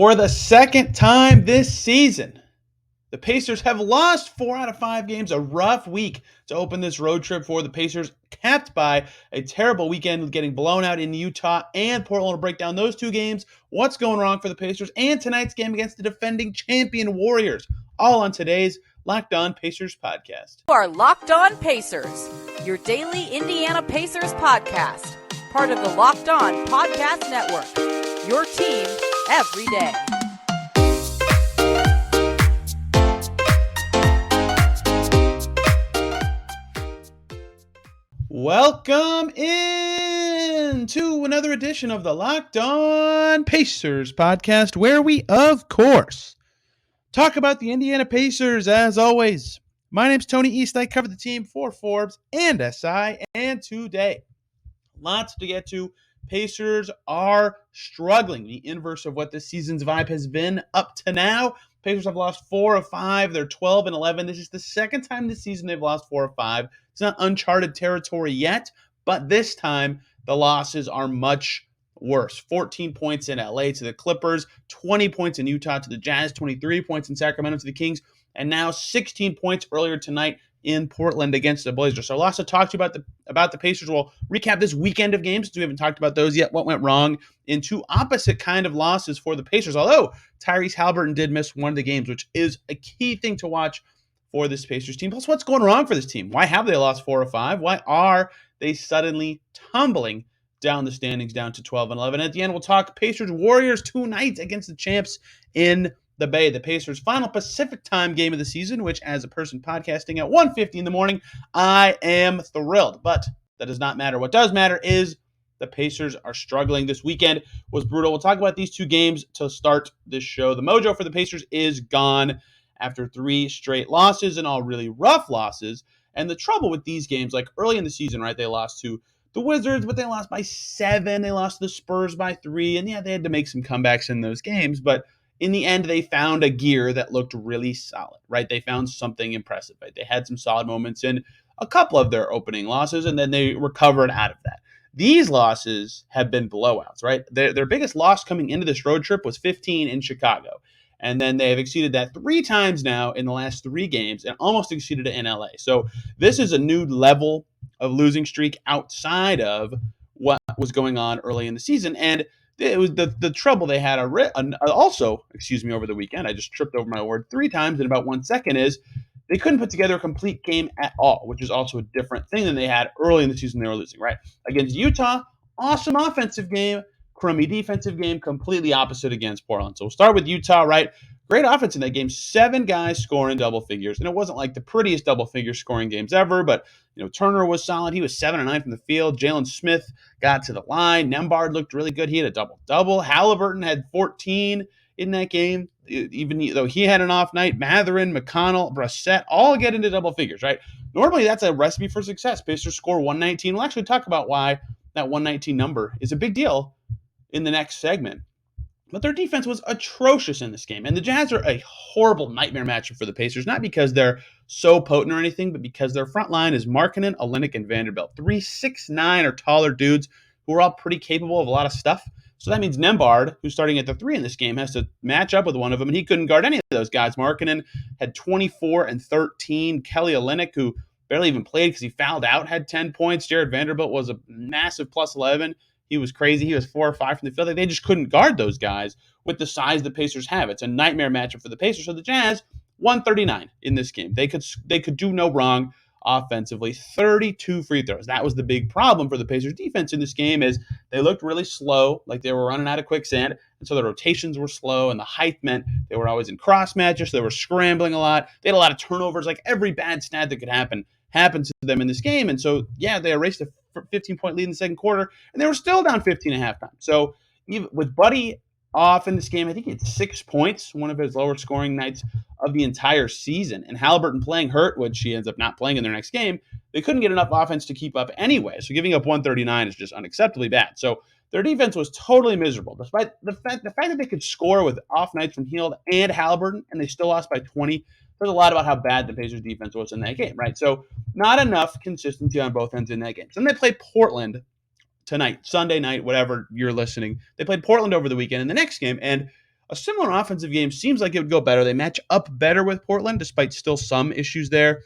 For the second time this season, the Pacers have lost 4 out of 5 games. A rough week to open this road trip for the Pacers, capped by a terrible weekend getting blown out in Utah and Portland. Will break down those two games, what's going wrong for the Pacers, and tonight's game against the defending champion Warriors, all on today's Locked On Pacers podcast. You are Locked On Pacers, your daily Indiana Pacers podcast, part of the Locked On Podcast Network, your team every day. Welcome in to another edition of the Locked On Pacers podcast, where we, of course, talk about the Indiana Pacers as always. My name's Tony East. I cover the team for Forbes and SI, and today, lots to get to. Pacers are struggling, the inverse of what this season's vibe has been up to now. Pacers have lost 4 of 5. They're 12-11. This is the second time this season they've lost 4 of 5. It's not uncharted territory yet, but this time the losses are much worse. 14 points in LA to the Clippers, 20 points in Utah to the Jazz, 23 points in Sacramento to the Kings, and now 16 points earlier tonight in Portland against the Blazers. So lots to talk to you about the Pacers. We'll recap this weekend of games since we haven't talked about those yet. What went wrong in two opposite kind of losses for the Pacers, although Tyrese Haliburton did miss one of the games, which is a key thing to watch for this Pacers team. Plus, what's going wrong for this team? Why have they lost 4 of 5? Why are they suddenly tumbling down the standings down to 12-11? At the end, we'll talk Pacers Warriors tonight against the champs in the Bay. The Pacers' final Pacific time game of the season, which as a person podcasting at 1:50 in the morning, I am thrilled. But that does not matter. What does matter is the Pacers are struggling. This weekend was brutal. We'll talk about these two games to start this show. The mojo for the Pacers is gone after 3 straight losses, and all really rough losses. And the trouble with these games, like early in the season, right, they lost to the Wizards, but they lost by 7. They lost to the Spurs by 3. And yeah, they had to make some comebacks in those games, but in the end, they found a gear that looked really solid, right? They found something impressive, right? They had some solid moments in a couple of their opening losses, and then they recovered out of that. These losses have been blowouts, right? Their biggest loss coming into this road trip was 15 in Chicago. And then they have exceeded that 3 times now in the last 3 games and almost exceeded it in LA. So this is a new level of losing streak outside of what was going on early in the season. And it was the trouble they had also over the weekend. I just tripped over my word 3 times in about 1 second is they couldn't put together a complete game at all, which is also a different thing than they had early in the season they were losing, right? Against Utah, awesome offensive game, crummy defensive game, completely opposite against Portland. So we'll start with Utah, right? Great offense in that game. 7 guys scoring double figures. And it wasn't like the prettiest double figure scoring games ever, but Turner was solid. He was 7 of 9 from the field. Jalen Smith got to the line. Nembhard looked really good. He had a double-double. Haliburton had 14 in that game, even though he had an off night. Mathurin, McConnell, Brissett all get into double figures, right? Normally, that's a recipe for success. Pacers score 119. We'll actually talk about why that 119 number is a big deal in the next segment. But their defense was atrocious in this game. And the Jazz are a horrible nightmare matchup for the Pacers, not because they're so potent or anything, but because their front line is Markkanen, Olynyk, and Vanderbilt. 3 6'9" or taller dudes who are all pretty capable of a lot of stuff. So that means Nembhard, who's starting at the 3 in this game, has to match up with one of them, and he couldn't guard any of those guys. Markkanen had 24 and 13. Kelly Olynyk, who barely even played because he fouled out, had 10 points. Jared Vanderbilt was a massive plus 11. He was crazy. He was 4 or 5 from the field. They just couldn't guard those guys with the size the Pacers have. It's a nightmare matchup for the Pacers. So the Jazz, 139 in this game. They could do no wrong offensively. 32 free throws. That was the big problem for the Pacers defense in this game is they looked really slow, like they were running out of quicksand. And so the rotations were slow, and the height meant they were always in cross matches. So they were scrambling a lot. They had a lot of turnovers. Like every bad stat that could happen happened to them in this game. And so, yeah, they erased a 15-point lead in the second quarter, and they were still down 15 at halftime. So even with Buddy off in this game, I think he had 6 points, one of his lower scoring nights of the entire season. And Haliburton playing hurt, which he ends up not playing in their next game, they couldn't get enough offense to keep up anyway. So giving up 139 is just unacceptably bad. So their defense was totally miserable, despite the fact that they could score with off nights from Hield and Haliburton, and they still lost by 20. There's a lot about how bad the Pacers defense was in that game, right? So not enough consistency on both ends in that game. So then they play Portland tonight, Sunday night, whatever you're listening. They played Portland over the weekend in the next game, and a similar offensive game seems like it would go better. They match up better with Portland, despite still some issues there.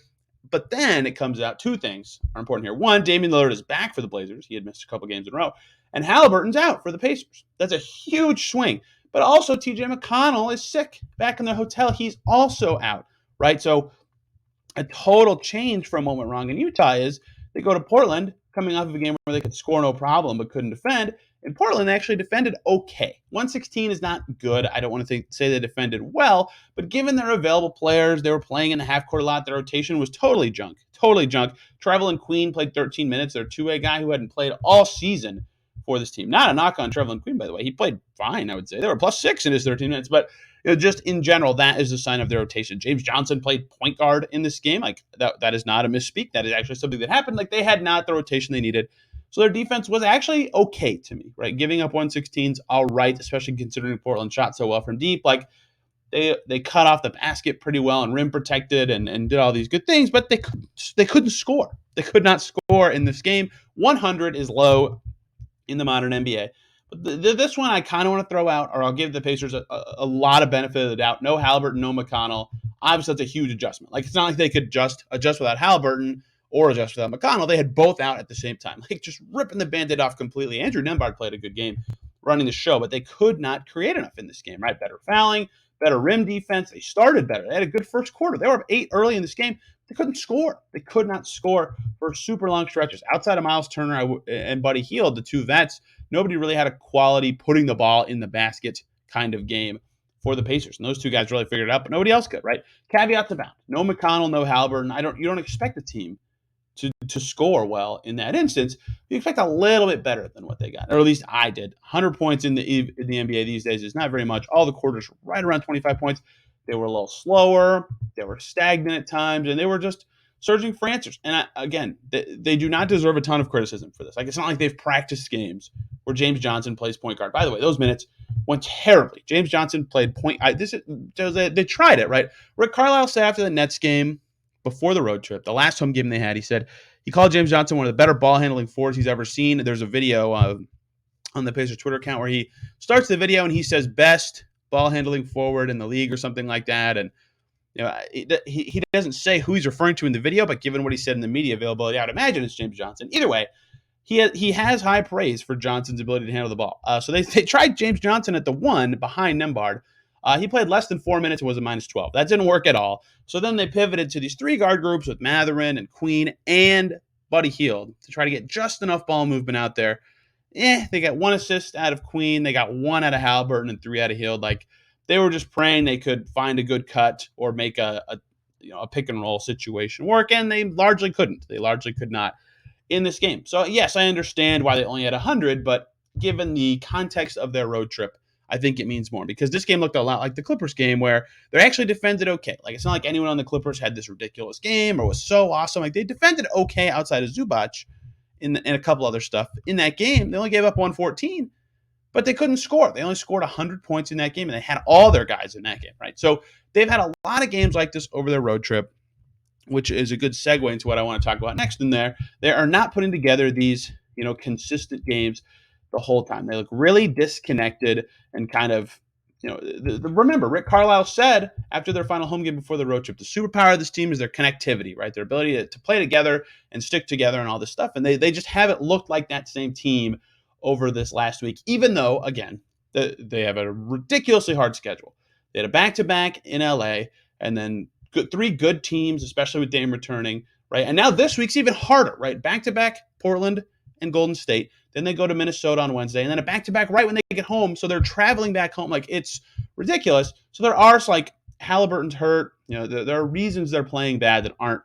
But then it comes out two things are important here. One, Damian Lillard is back for the Blazers. He had missed a couple games in a row. And Haliburton's out for the Pacers. That's a huge swing. But also TJ McConnell is sick back in the hotel. He's also out, right? So a total change from what went wrong in Utah is they go to Portland coming off of a game where they could score no problem but couldn't defend. In Portland, they actually defended okay. 116 is not good. I don't want to say they defended well, but given their available players, they were playing in the half-court a lot. Their rotation was totally junk. Totally junk. Trevelin Queen played 13 minutes. Their two-way guy who hadn't played all season for this team. Not a knock on Trevelin Queen, by the way. He played fine, I would say. They were +6 in his 13 minutes, but just in general, that is a sign of their rotation. James Johnson played point guard in this game. Like that is not a misspeak. That is actually something that happened. Like they had not the rotation they needed. So their defense was actually okay to me, right? Giving up 116s, all right, especially considering Portland shot so well from deep. Like they cut off the basket pretty well and rim protected and did all these good things, but they couldn't score. They could not score in this game. 100 is low in the modern NBA. But this one I kind of want to throw out, or I'll give the Pacers a lot of benefit of the doubt. No Haliburton, no McConnell. Obviously, that's a huge adjustment. Like, it's not like they could just adjust without Haliburton or adjust without McConnell. They had both out at the same time. Like, just ripping the Band-Aid off completely. Andrew Nembhard played a good game running the show, but they could not create enough in this game, right? Better fouling, better rim defense. They started better. They had a good first quarter. They were up 8 early in this game. They couldn't score. They could not score for super long stretches. Outside of Miles Turner and Buddy Hield, the two vets, nobody really had a quality putting the ball in the basket kind of game for the Pacers. And those two guys really figured it out, but nobody else could, right? Caveats abound. No McConnell, no Haliburton. You don't expect a team to score well in that instance. You expect a little bit better than what they got, or at least I did. 100 points in the NBA these days is not very much. All the quarters were right around 25 points. They were a little slower. They were stagnant at times, and they were just searching for answers. And again, they do not deserve a ton of criticism for this. Like, it's not like they've practiced games where James Johnson plays point guard. By the way, those minutes went terribly. James Johnson played point. They tried it, right? Rick Carlisle said after the Nets game before the road trip, the last home game they had, he said he called James Johnson one of the better ball handling forwards he's ever seen. There's a video on the Pacers Twitter account where he starts the video and he says best ball handling forward in the league or something like that. And he doesn't say who he's referring to in the video, but given what he said in the media availability, I'd imagine it's James Johnson. Either way, he has high praise for Johnson's ability to handle the ball. So they tried James Johnson at the one behind Nembhard. He played less than 4 minutes and was a -12. That didn't work at all. So then they pivoted to these 3 guard groups with Mathurin and Queen and Buddy Hield to try to get just enough ball movement out there. They got 1 assist out of Queen. They got 1 out of Haliburton and 3 out of Hield. Like, they were just praying they could find a good cut or make a pick and roll situation work, and they largely couldn't. They largely could not in this game. So yes, I understand why they only had 100, but given the context of their road trip, I think it means more, because this game looked a lot like the Clippers game where they actually defended okay. Like, it's not like anyone on the Clippers had this ridiculous game or was so awesome. Like, they defended okay outside of Zubac and a couple other stuff. In that game, they only gave up 114, but they couldn't score. They only scored 100 points in that game, and they had all their guys in that game, right? So they've had a lot of games like this over their road trip, which is a good segue into what I want to talk about next in there. They are not putting together these, consistent games the whole time. They look really disconnected and kind of, remember, Rick Carlisle said after their final home game before the road trip, the superpower of this team is their connectivity, right? Their ability to play together and stick together and all this stuff. And they just haven't looked like that same team over this last week, even though, again, they have a ridiculously hard schedule. They had a back-to-back in LA, and then 3 good teams, especially with Dame returning, right? And now this week's even harder, right? Back-to-back Portland and Golden State. Then they go to Minnesota on Wednesday, and then a back-to-back right when they get home. So they're traveling back home. Like, it's ridiculous. So there are, like, Haliburton's hurt. There are reasons they're playing bad that aren't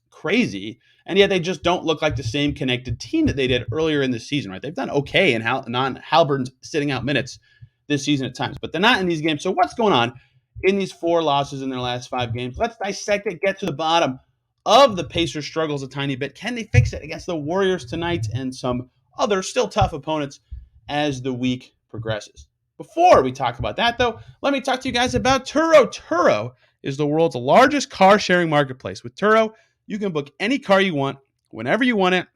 crazy, and yet they just don't look like the same connected team that they did earlier in the season, right? They've done okay in Haliburton's sitting out minutes this season at times, but they're not in these games. So what's going on in these 4 losses in their last 5 games? Let's dissect it, get to the bottom of the Pacers' struggles a tiny bit. Can they fix it against the Warriors tonight and some other still tough opponents as the week progresses? Before we talk about that, though, let me talk to you guys about Turo. Turo is the world's largest car-sharing marketplace. With Turo, you can book any car you want, whenever you want it,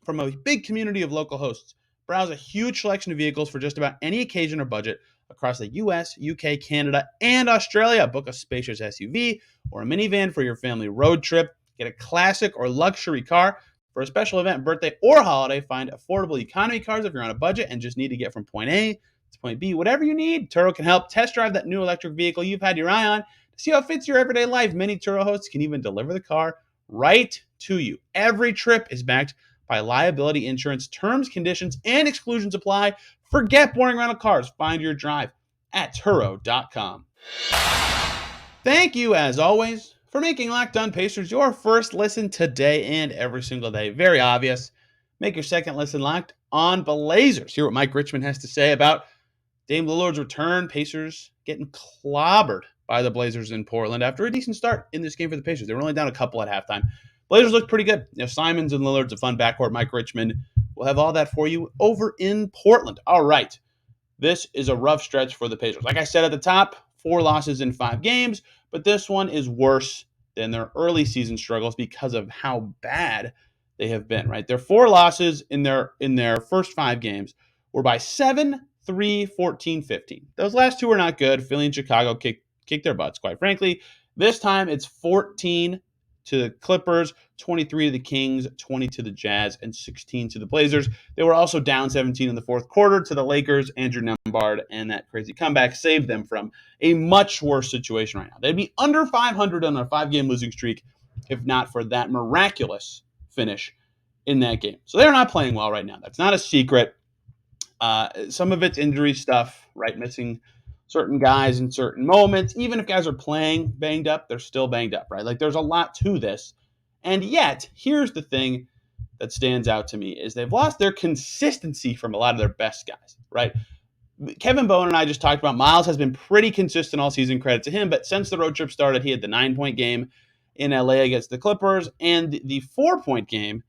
from a big community of local hosts. Browse a huge selection of vehicles for just about any occasion or budget across the US, UK, Canada, and Australia. Book a spacious SUV or a minivan for your family road trip. Get a classic or luxury car for a special event, birthday, or holiday. Find affordable economy cars if you're on a budget and just need to get from point A to point B. Whatever you need, Turo can help. Test drive that new electric vehicle you've had your eye on to see how it fits your everyday life. Many Turo hosts can even deliver the car right to you. Every trip is backed by liability insurance. Terms, conditions, and exclusions apply. Forget boring rental cars. Find your drive at Turo.com. Thank you, as always, for making Locked On Pacers your first listen today and every single day. Very obvious. Make your second listen Locked On Blazers. Hear what Mike Richmond has to say about Dame Lillard's return. Pacers getting clobbered by the Blazers in Portland after a decent start in this game for the Pacers. They were only down a couple at halftime. Blazers looked pretty good. Simons and Lillard's a fun backcourt. Mike Richmond will have all that for you over in Portland. All right. This is a rough stretch for the Pacers. Like I said at the top, 4 losses in 5 games, but this one is worse than their early season struggles because of how bad they have been, right? Their 4 losses in their first 5 games were by 7, 3, 14, 15. Those last 2 were not good. Philly and Chicago kicked their butts, quite frankly. This time it's 14 to the Clippers, 23 to the Kings, 20 to the Jazz, and 16 to the Blazers. They were also down 17 in the fourth quarter to the Lakers. Andrew Nembhard and that crazy comeback saved them from a much worse situation right now. They'd be under 500 on a 5-game losing streak if not for that miraculous finish in that game. So they're not playing well right now. That's not a secret. Some of it's injury stuff, right? Missing certain guys in certain moments. Even if guys are playing banged up, they're still banged up, right? Like there's a lot to this. And yet, here's the thing that stands out to me is they've lost their consistency from a lot of their best guys, right? Kevin Bowen and I just talked about Miles has been pretty consistent all season, credit to him, but since the road trip started, he had the 9-point game in LA against the Clippers and the 4-point game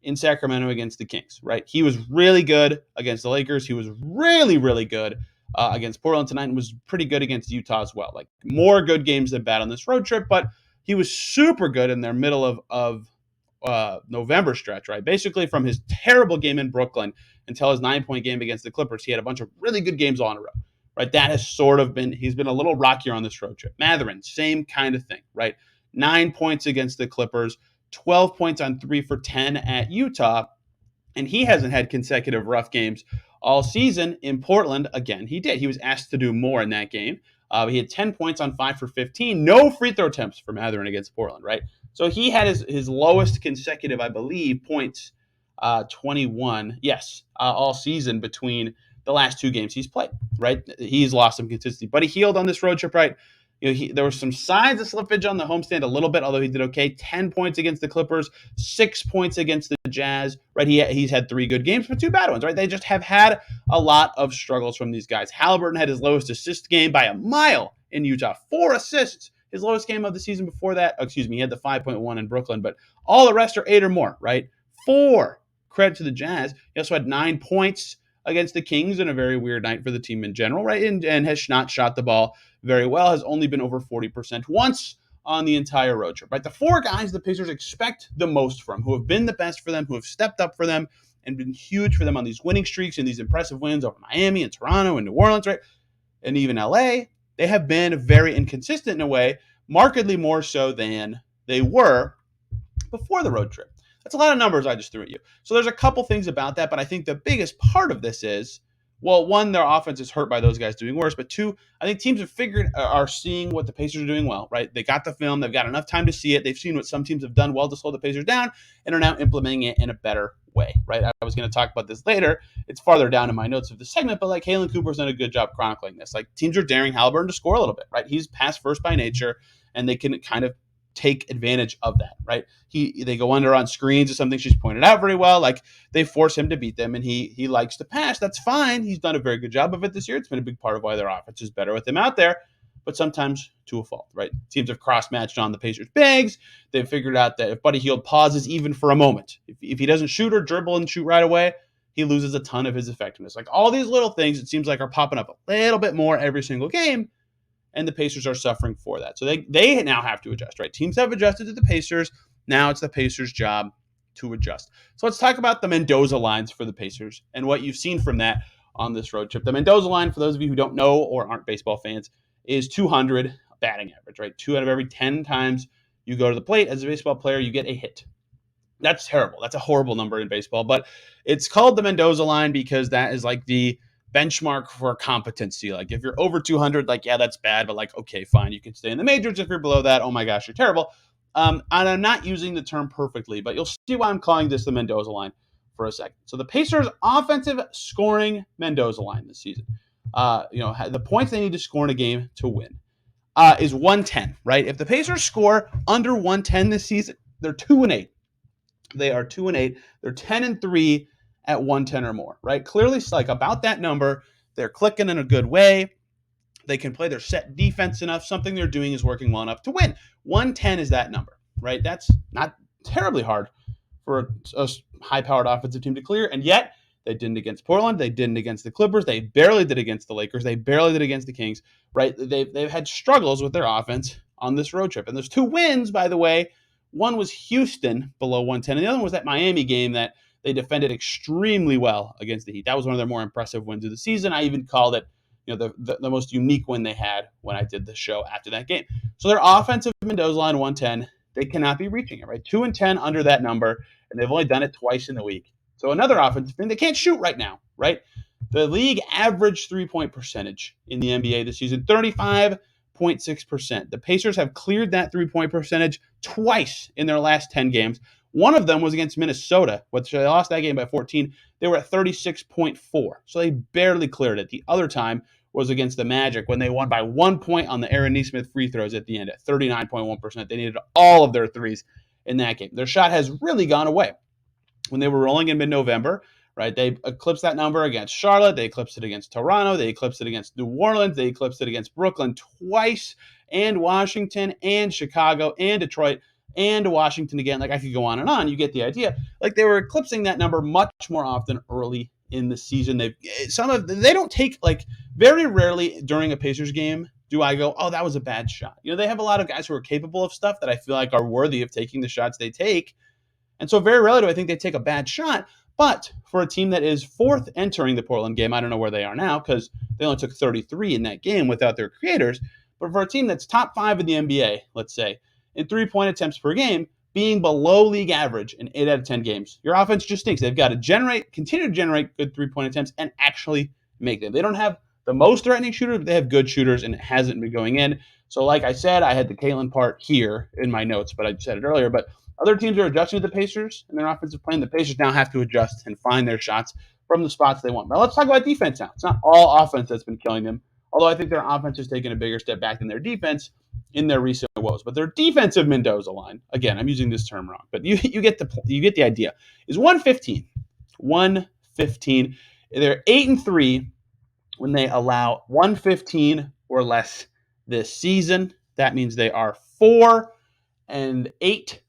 in Sacramento against the Kings, right? He was really good against the Lakers. He was really, really good against Portland tonight and was pretty good against Utah as well. Like more good games than bad on this road trip, but he was super good in their middle of November stretch, right? Basically from his terrible game in Brooklyn until his 9-point game against the Clippers, he had a bunch of really good games all in a row, right? That has sort of been, he's been a little rockier on this road trip. Mathurin, same kind of thing, right? 9 points against the Clippers, 12 points on 3 for 10 at Utah, and he hasn't had consecutive rough games all season. In Portland, again, he did. He was asked to do more in that game. He had 10 points on 5 for 15. No free throw attempts for Mathurin against Portland, right? So he had his lowest consecutive, I believe, points, 21, all season between the last 2 games he's played, right? He's lost some consistency, but he healed on this road trip, right? There were some signs of slippage on the homestand a little bit, although he did okay. 10 points against the Clippers, 6 points against the Jazz, right? He's had 3 good games, but 2 bad ones, right? They just have had a lot of struggles from these guys. Haliburton had his lowest assist game by a mile in Utah, 4 assists. His lowest game of the season before that, he had the 5.1 in Brooklyn, but all the rest are 8 or more, right? 4, credit to the Jazz. He also had 9 points against the Kings in a very weird night for the team in general, right? And has not shot the ball very well, has only been over 40% once on the entire road trip, right? The 4 guys the Pacers expect the most from, who have been the best for them, who have stepped up for them and been huge for them on these winning streaks and these impressive wins over Miami and Toronto and New Orleans, right? And even LA, they have been very inconsistent in a way, markedly more so than they were before the road trip. That's a lot of numbers I just threw at you. So there's a couple things about that, but I think the biggest part of this is, well, 1, their offense is hurt by those guys doing worse, but 2, I think teams are seeing what the Pacers are doing well, right? They got the film, they've got enough time to see it, they've seen what some teams have done well to slow the Pacers down, and are now implementing it in a better way, right? I was going to talk about this later. It's farther down in my notes of the segment, but like Halen Cooper's done a good job chronicling this. Like teams are daring Haliburton to score a little bit, right? He's pass first by nature, and they can kind of take advantage of that, right? They go under on screens is something she's pointed out very well. Like they force him to beat them, and he likes to pass. That's fine. He's done a very good job of it this year. It's been a big part of why their offense is better with him out there, but sometimes to a fault, right? Teams have cross-matched on the Pacers' bigs. They've figured out that if Buddy Hield pauses even for a moment, if he doesn't shoot or dribble and shoot right away, he loses a ton of his effectiveness. Like all these little things, it seems like are popping up a little bit more every single game, and the Pacers are suffering for that. So they now have to adjust, right? Teams have adjusted to the Pacers. Now it's the Pacers' job to adjust. So let's talk about the Mendoza lines for the Pacers and what you've seen from that on this road trip. The Mendoza line, for those of you who don't know or aren't baseball fans, is 200 batting average, right? 2 out of every 10 times you go to the plate as a baseball player, you get a hit. That's terrible. That's a horrible number in baseball, but it's called the Mendoza line because that is like the benchmark for competency. Like if you're over 200, like, yeah, that's bad, but like, okay, fine. You can stay in the majors. If you're below that, oh my gosh, you're terrible. And I'm not using the term perfectly, but you'll see why I'm calling this the Mendoza line for a second. So the Pacers' offensive scoring Mendoza line this season, the points they need to score in a game to win is 110, right? If the Pacers score under 110 this season, they're 2-8. They are 2-8. They're 10-3 at 110 or more, right? Clearly, like about that number, they're clicking in a good way. They can play their set defense enough. Something they're doing is working well enough to win. 110 is that number, right? That's not terribly hard for a high-powered offensive team to clear, and yet they didn't against Portland. They didn't against the Clippers. They barely did against the Lakers. They barely did against the Kings, right? They've had struggles with their offense on this road trip. And there's 2 wins, by the way. One was Houston below 110, and the other one was that Miami game that they defended extremely well against the Heat. That was one of their more impressive wins of the season. I even called it, the most unique win they had when I did the show after that game. So their offensive Mendoza line 110, they cannot be reaching it, right? 2-10 under that number, and they've only done it twice in the week. So another offensive thing, they can't shoot right now, right? The league average 3-point percentage in the NBA this season, 35.6%. The Pacers have cleared that 3-point percentage twice in their last 10 games. One of them was against Minnesota, which they lost that game by 14. They were at 36.4, so they barely cleared it. The other time was against the Magic when they won by 1 point on the Aaron Nesmith free throws at the end at 39.1%. They needed all of their threes in that game. Their shot has really gone away. When they were rolling in mid-November, right, they eclipsed that number against Charlotte. They eclipsed it against Toronto. They eclipsed it against New Orleans. They eclipsed it against Brooklyn twice, and Washington, and Chicago, and Detroit, and Washington again. Like, I could go on and on. You get the idea. Like, they were eclipsing that number much more often early in the season. They don't take, like, very rarely during a Pacers game do I go, oh, that was a bad shot. They have a lot of guys who are capable of stuff that I feel like are worthy of taking the shots they take. And so very rarely do I think they take a bad shot. But for a team that is 4th entering the Portland game, I don't know where they are now because they only took 33 in that game without their creators. But for a team that's top 5 in the NBA, let's say, in 3-point attempts per game, being below league average in 8 out of 10 games, your offense just stinks. They've got to continue to generate good 3-point attempts and actually make them. They don't have the most threatening shooters, but they have good shooters, and it hasn't been going in. So like I said, I had the Caitlin part here in my notes, but I said it earlier. But other teams are adjusting to the Pacers and their offensive plan. The Pacers now have to adjust and find their shots from the spots they want. Now let's talk about defense now. It's not all offense that's been killing them, although I think their offense has taken a bigger step back than their defense in their recent woes. But their defensive Mendoza line, again, I'm using this term wrong, but you get the idea, is 115. 115. They're 8-3 when they allow 115 or less this season. That means they are 4-8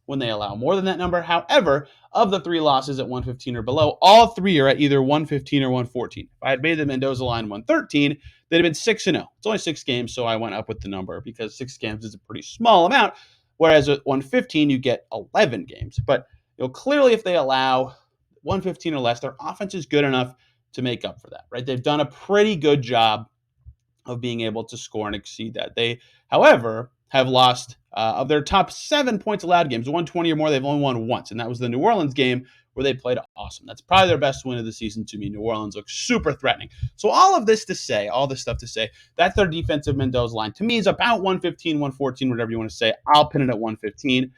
when they allow more than that number. However, of the 3 losses at 115 or below, all 3 are at either 115 or 114. If I had made the Mendoza line 113, they'd have been 6-0. It's only 6 games, so I went up with the number because 6 games is a pretty small amount. Whereas at 115, you get 11 games. But clearly, if they allow 115 or less, their offense is good enough to make up for that, right? They've done a pretty good job of being able to score and exceed that. They, however, have lost of their top 7 points allowed games, 120 or more, they've only won once, and that was the New Orleans game where they played awesome. That's probably their best win of the season to me. New Orleans looks super threatening. So all this stuff to say, that's their defensive Mendoza line. To me, is about 115, 114, whatever you want to say. I'll pin it at 115.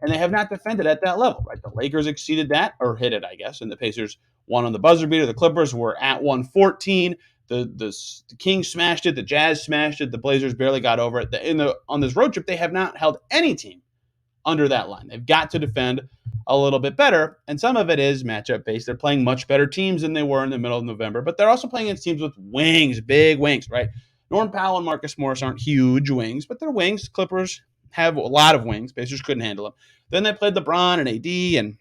And they have not defended at that level, right? The Lakers exceeded that, or hit it, I guess, and the Pacers won on the buzzer beater. The Clippers were at 114. The Kings smashed it. The Jazz smashed it. The Blazers barely got over it. On this road trip, they have not held any team under that line. They've got to defend a little bit better, and some of it is matchup based. They're playing much better teams than they were in the middle of November, but they're also playing against teams with wings, big wings, right? Norm Powell and Marcus Morris aren't huge wings, but they're wings. Clippers have a lot of wings. Pacers couldn't handle them. Then they played LeBron and AD and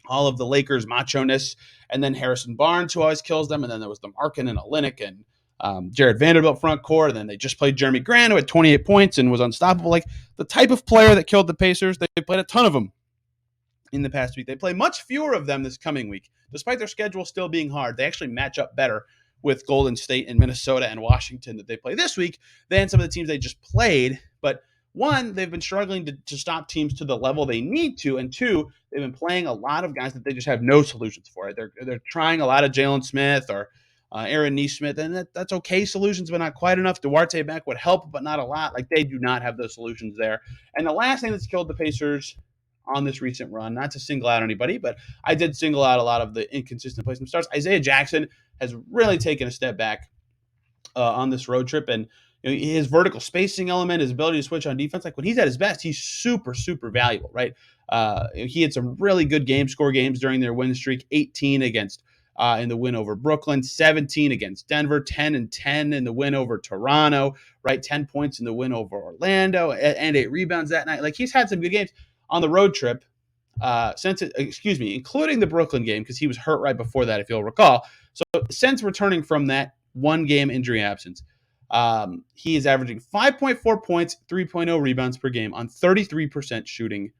all of the Lakers' macho-ness, and then Harrison Barnes, who always kills them, and then there was the Markin and Olynyk and Jared Vanderbilt front court, and then they just played Jeremy Grant, who had 28 points and was unstoppable. Like, the type of player that killed the Pacers, they played a ton of them in the past week. They play much fewer of them this coming week. Despite their schedule still being hard, they actually match up better with Golden State and Minnesota and Washington that they play this week than some of the teams they just played. But one, they've been struggling to stop teams to the level they need to, and two, they've been playing a lot of guys that they just have no solutions for. Right? They're trying a lot of Jalen Smith or Aaron Nesmith, and that's okay solutions, but not quite enough. Duarte back would help, but not a lot. Like, they do not have those solutions there. And the last thing that's killed the Pacers on this recent run, not to single out anybody, but I did single out a lot of the inconsistent placement starts. Isaiah Jackson has really taken a step back on this road trip, and his vertical spacing element, his ability to switch on defense, like when he's at his best, he's super, super valuable, right? He had some really good score games during their win streak, 18 against in the win over Brooklyn, 17 against Denver, 10 and 10 in the win over Toronto, right? 10 points in the win over Orlando, and 8 rebounds that night. Like, he's had some good games on the road trip, including the Brooklyn game, because he was hurt right before that, if you'll recall. So since returning from that one game injury absence, he is averaging 5.4 points, 3.0 rebounds per game on 33% shooting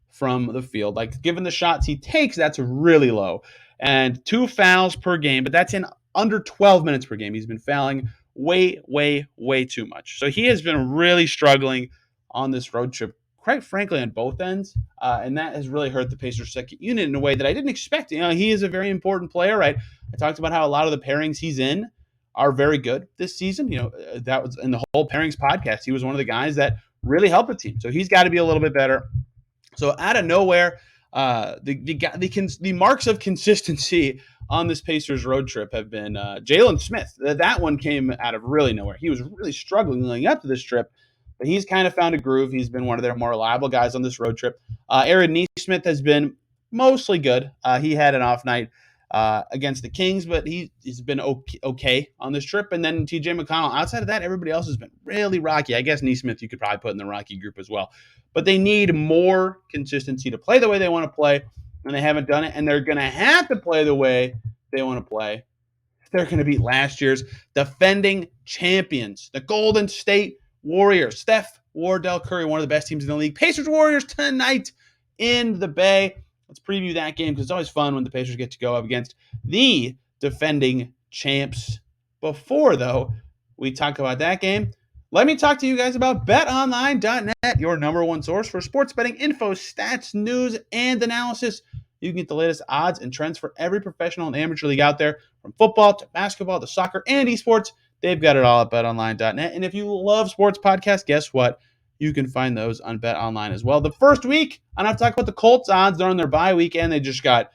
from the field. Like, given the shots he takes, that's really low. And 2 fouls per game, but that's in under 12 minutes per game. He's been fouling way, way, way too much. So he has been really struggling on this road trip, quite frankly, on both ends. And that has really hurt the Pacers' second unit in a way that I didn't expect. He is a very important player, right? I talked about how a lot of the pairings he's in are very good this season. That was in the whole pairings podcast. He was one of the guys that really helped the team. So he's got to be a little bit better. So out of nowhere, the marks of consistency on this Pacers road trip have been Jalen Smith. That one came out of really nowhere. He was really struggling leading up to this trip, but he's kind of found a groove. He's been one of their more reliable guys on this road trip. Aaron Nesmith has been mostly good. He had an off night against the Kings, but he's been okay on this trip. And then TJ McConnell. Outside of that, everybody else has been really rocky. I guess Nesmith you could probably put in the rocky group as well. But they need more consistency to play the way they want to play, and they haven't done it. And they're going to have to play the way they want to play. They're going to beat last year's defending champions, the Golden State Warriors. Steph, Wardell, Curry, one of the best teams in the league. Pacers Warriors tonight in the Bay. Let's preview that game because it's always fun when the Pacers get to go up against the defending champs. Before, though, we talk about that game, let me talk to you guys about BetOnline.net, your number one source for sports betting info, stats, news, and analysis. You can get the latest odds and trends for every professional and amateur league out there, from football to basketball to soccer and esports. They've got it all at BetOnline.net. And if you love sports podcasts, guess what? You can find those on BetOnline as well. The first week, I don't have to talk about the Colts odds. They're on their bye weekend. They just got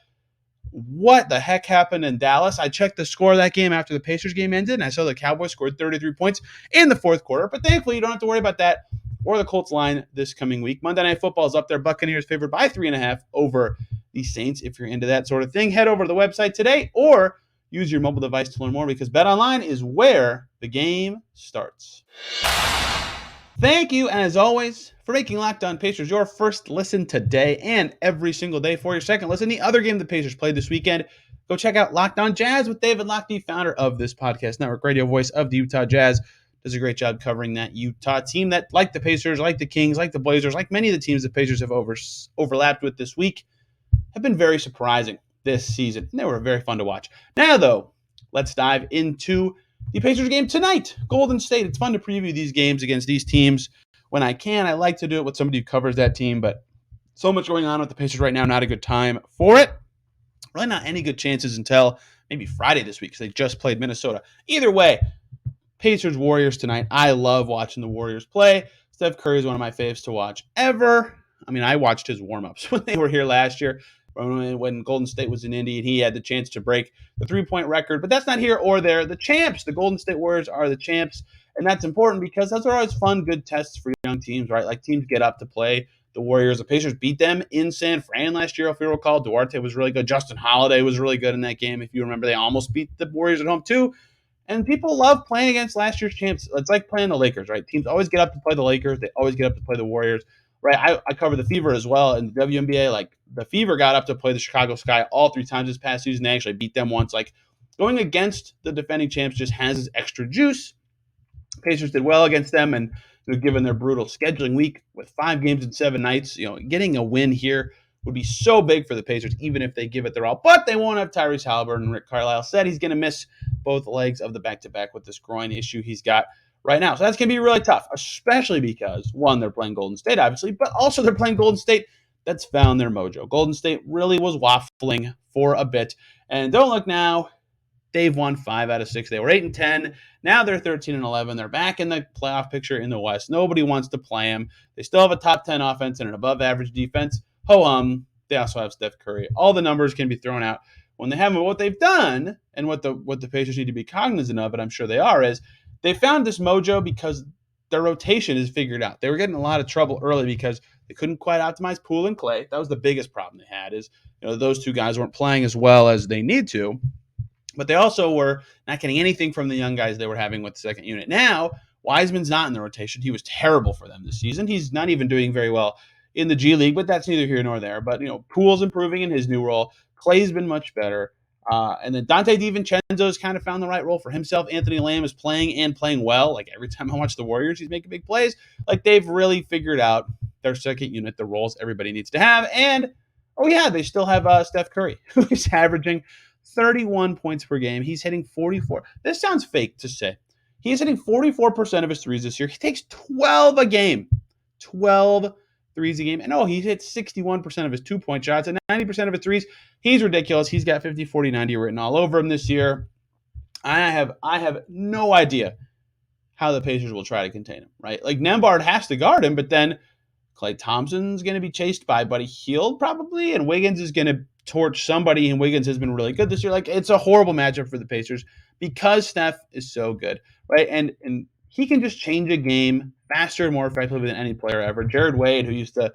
what the heck happened in Dallas. I checked the score of that game after the Pacers game ended, and I saw the Cowboys scored 33 points in the fourth quarter. But thankfully, you don't have to worry about that or the Colts line this coming week. Monday Night Football is up there. Buccaneers favored by 3.5 over the Saints. If you're into that sort of thing, head over to the website today or use your mobile device to learn more, because BetOnline is where the game starts. Thank you, as always, for making Locked On Pacers your first listen today and every single day. For your second listen, the other game the Pacers played this weekend, go check out Locked On Jazz with David Lockney, founder of this podcast network, radio voice of the Utah Jazz. Does a great job covering that Utah team that, like the Pacers, like the Kings, like the Blazers, like many of the teams the Pacers have overlapped with this week, have been very surprising this season. And they were very fun to watch. Now, though, let's dive into the Pacers game tonight, Golden State. It's fun to preview these games against these teams when I can. I like to do it with somebody who covers that team, but so much going on with the Pacers right now, not a good time for it. Really not any good chances until maybe Friday this week because they just played Minnesota. Either way, Pacers Warriors tonight. I love watching the Warriors play. Steph Curry is one of my faves to watch ever. I mean, I watched his warm-ups when they were here last year, when Golden State was in Indy, and he had the chance to break the three-point record. But that's not here or there. The champs, the Golden State Warriors, are the champs, and that's important because those are always fun, good tests for young teams, right? Like, teams get up to play the Warriors. The Pacers beat them in San Fran last year, if you recall. Duarte was really good. Justin Holiday was really good in that game. If you remember, they almost beat the Warriors at home, too. And people love playing against last year's champs. It's like playing the Lakers, right? Teams always get up to play the Lakers. They always get up to play the Warriors. Right, I cover the Fever as well in the WNBA. Like, the Fever got up to play the Chicago Sky all 3 times this past season. They actually beat them once. Like, going against the defending champs just has this extra juice. Pacers did well against them, and given their brutal scheduling week with 5 games in 7 nights, getting a win here would be so big for the Pacers, even if they give it their all. But they won't have Tyrese Haliburton. Rick Carlisle said he's going to miss both legs of the back-to-back with this groin issue he's got right now. So that's going to be really tough, especially because, one, they're playing Golden State, obviously, but also they're playing Golden State that's found their mojo. Golden State really was waffling for a bit. And don't look now, they've won 5 out of 6. They were 8-10. Now they're 13-11. They're back in the playoff picture in the West. Nobody wants to play them. They still have a top 10 offense and an above-average defense. Ho-hum. They also have Steph Curry. All the numbers can be thrown out when they have them. What they've done, and what the Pacers need to be cognizant of, and I'm sure they are, is they found this mojo because their rotation is figured out. They were getting a lot of trouble early because they couldn't quite optimize Poole and Clay. That was the biggest problem they had, is those two guys weren't playing as well as they need to. But they also were not getting anything from the young guys they were having with the second unit. Now, Wiseman's not in the rotation. He was terrible for them this season. He's not even doing very well in the G League, but that's neither here nor there. But, Poole's improving in his new role. Clay's been much better. And then Dante DiVincenzo's kind of found the right role for himself. Anthony Lamb is playing well. Like, every time I watch the Warriors, he's making big plays. Like, they've really figured out their second unit, the roles everybody needs to have. And, they still have Steph Curry, who's averaging 31 points per game. He's hitting 44. This sounds fake to say. He's hitting 44% of his threes this year. He takes 12 a game. 12 threes a game. And he hits 61% of his 2-point shots and 90% of his threes. He's ridiculous. He's got 50, 40, 90 written all over him this year. I have no idea how the Pacers will try to contain him, right? Like, Nembhard has to guard him, but then Klay Thompson's going to be chased by Buddy Hield probably, and Wiggins is going to torch somebody, and Wiggins has been really good this year. Like, it's a horrible matchup for the Pacers because Steph is so good, right? And he can just change a game faster and more effectively than any player ever. Jared Wade, who used to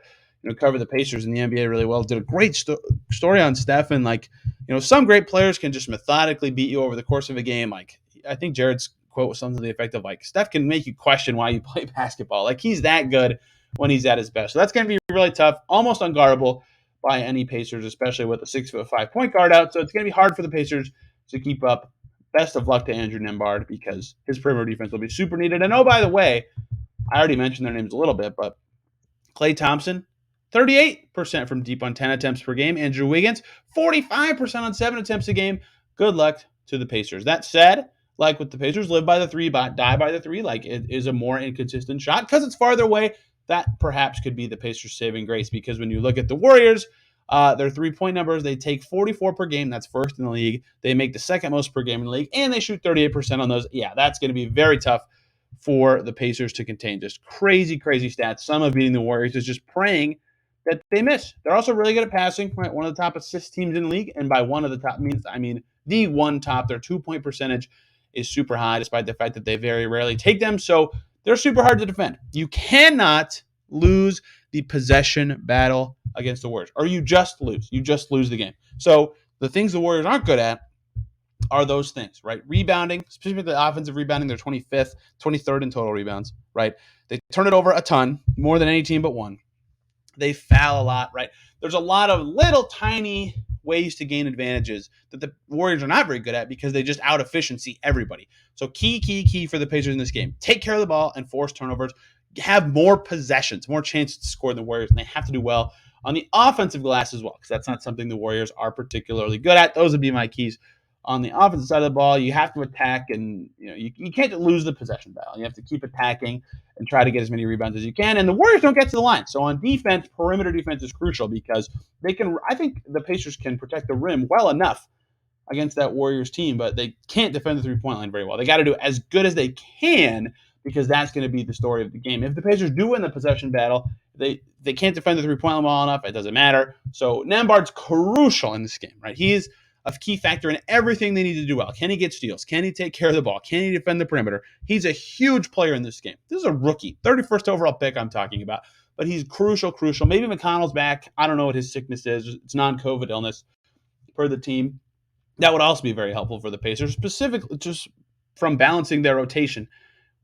cover the Pacers in the NBA really well, did a great story on Steph. And some great players can just methodically beat you over the course of a game. Like, I think Jared's quote was something to the effect of, like, Steph can make you question why you play basketball. Like, he's that good when he's at his best. So that's going to be really tough, almost unguardable by any Pacers, especially with a 6'5" point guard out. So it's going to be hard for the Pacers to keep up. Best of luck to Andrew Nembhard because his perimeter defense will be super needed. And by the way, I already mentioned their names a little bit, but Klay Thompson, 38% from deep on 10 attempts per game. Andrew Wiggins, 45% on 7 attempts a game. Good luck to the Pacers. That said, like with the Pacers, live by the 3, but die by the 3. Like, it is a more inconsistent shot because it's farther away. That perhaps could be the Pacers' saving grace, because when you look at the Warriors, their 3-point numbers, they take 44 per game. That's first in the league. They make the second most per game in the league, and they shoot 38% on those. Yeah, that's going to be very tough for the Pacers to contain. Just crazy, crazy stats. Some of beating the Warriors is just praying that they miss. They're also really good at passing, right? One of the top assist teams in the league, and by one of the top means, I mean the one top. Their 2-point percentage is super high, despite the fact that they very rarely take them. So they're super hard to defend. You cannot lose the possession battle against the Warriors, or you just lose. You just lose the game. So the things the Warriors aren't good at are those things, right? Rebounding, specifically the offensive rebounding, they're 25th, 23rd in total rebounds, right? They turn it over a ton, more than any team but one. They foul a lot, right? There's a lot of little tiny ways to gain advantages that the Warriors are not very good at because they just out-efficiency everybody. So key for the Pacers in this game. Take care of the ball and force turnovers. Have more possessions, more chances to score than the Warriors, and they have to do well on the offensive glass as well, because that's not something the Warriors are particularly good at. Those would be my keys. On the offensive side of the ball, you have to attack, and you can't lose the possession battle. You have to keep attacking and try to get as many rebounds as you can. And the Warriors don't get to the line. So on defense, perimeter defense is crucial because they can. I think the Pacers can protect the rim well enough against that Warriors team, but they can't defend the 3-point line very well. They got to do as good as they can, because that's going to be the story of the game. If the Pacers do win the possession battle, they can't defend the 3-point line well enough. It doesn't matter. So Nembhard's crucial in this game, right? He's a key factor in everything they need to do well. Can he get steals? Can he take care of the ball? Can he defend the perimeter? He's a huge player in this game. This is a rookie, 31st overall pick I'm talking about, but he's crucial. Maybe McConnell's back. I don't know what his sickness is. It's non-COVID illness per the team. That would also be very helpful for the Pacers, specifically just from balancing their rotation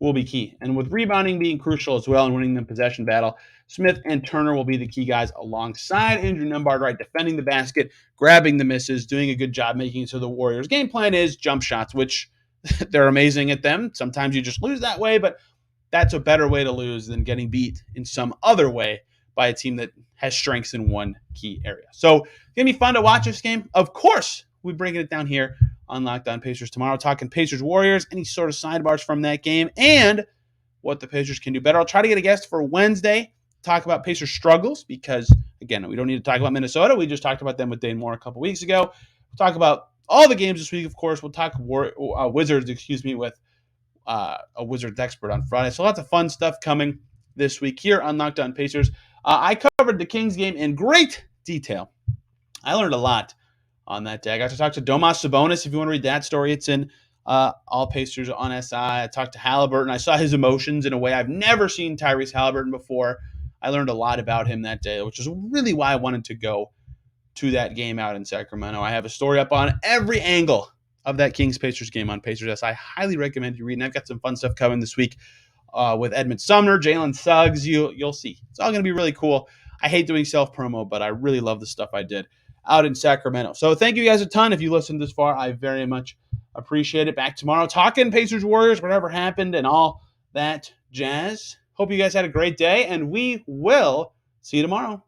will be key. And with rebounding being crucial as well and winning the possession battle, Smith and Turner will be the key guys alongside Andrew Nembhard, right? Defending the basket, grabbing the misses, doing a good job making it so the Warriors' game plan is jump shots, which they're amazing at them. Sometimes you just lose that way, but that's a better way to lose than getting beat in some other way by a team that has strengths in one key area. So it's going to be fun to watch this game. Of course, we're bringing it down here on Locked On Pacers tomorrow, talking Pacers Warriors, any sort of sidebars from that game, and what the Pacers can do better. I'll try to get a guest for Wednesday, talk about Pacers struggles, because, again, we don't need to talk about Minnesota. We just talked about them with Dane Moore a couple weeks ago. We'll talk about all the games this week, of course. We'll talk Wizards, with a Wizards expert on Friday. So lots of fun stuff coming this week here on Locked On Pacers. I covered the Kings game in great detail. I learned a lot on that day. I got to talk to Domas Sabonis. If you want to read that story, it's in All Pacers on SI. I talked to Haliburton. I saw his emotions in a way I've never seen Tyrese Haliburton before. I learned a lot about him that day, which is really why I wanted to go to that game out in Sacramento. I have a story up on every angle of that Kings-Pacers game on Pacers. I highly recommend you read, and I've got some fun stuff coming this week with Edmund Sumner, Jalen Suggs. You'll see. It's all going to be really cool. I hate doing self-promo, but I really love the stuff I did out in Sacramento. So thank you guys a ton. If you listened this far, I very much appreciate it. Back tomorrow talking Pacers Warriors, whatever happened, and all that jazz. Hope you guys had a great day, and we will see you tomorrow.